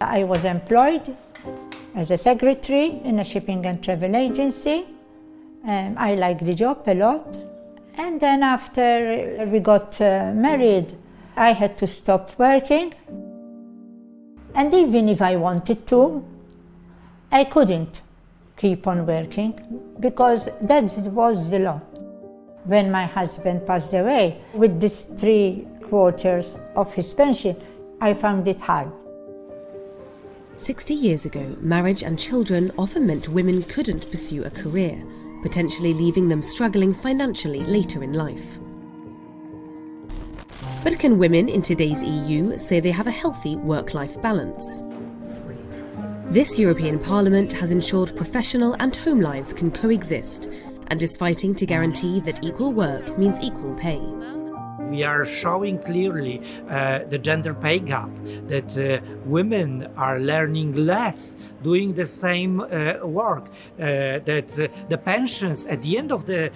I was employed as a secretary in a shipping and travel agency. I liked the job a lot. And then after we got married, I had to stop working. And even if I wanted to, I couldn't keep on working because that was the law. When my husband passed away, with this 3/4 of his pension, I found it hard. 60 years ago, marriage and children often meant women couldn't pursue a career, potentially leaving them struggling financially later in life. But can women in today's EU say they have a healthy work-life balance? This European Parliament has ensured professional and home lives can coexist and is fighting to guarantee that equal work means equal pay. We are showing clearly the gender pay gap, that women are learning less, doing the same work, that the pensions at the end of the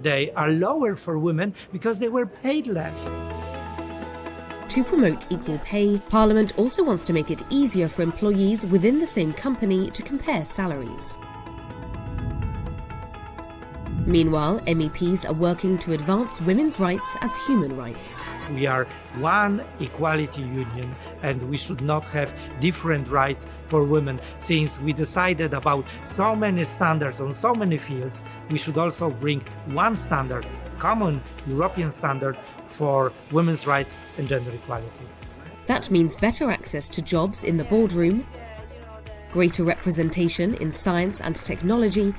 day are lower for women because they were paid less. To promote equal pay, Parliament also wants to make it easier for employees within the same company to compare salaries. Meanwhile, MEPs are working to advance women's rights as human rights. We are one equality union and we should not have different rights for women. Since we decided about so many standards on so many fields, we should also bring one standard, common European standard for women's rights and gender equality. That means better access to jobs in the boardroom, greater representation in science and technology,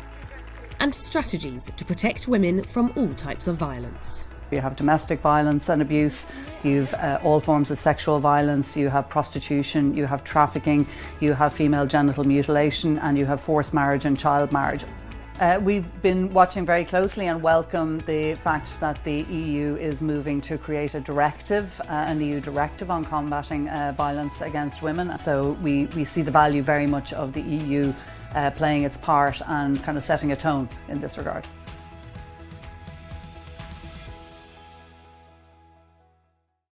and strategies to protect women from all types of violence. You have domestic violence and abuse, you've all forms of sexual violence, you have prostitution, you have trafficking, you have female genital mutilation, and you have forced marriage and child marriage. We've been watching very closely and welcome the fact that the EU is moving to create a directive, an EU directive on combating violence against women. So we see the value very much of the EU playing its part and kind of setting a tone in this regard.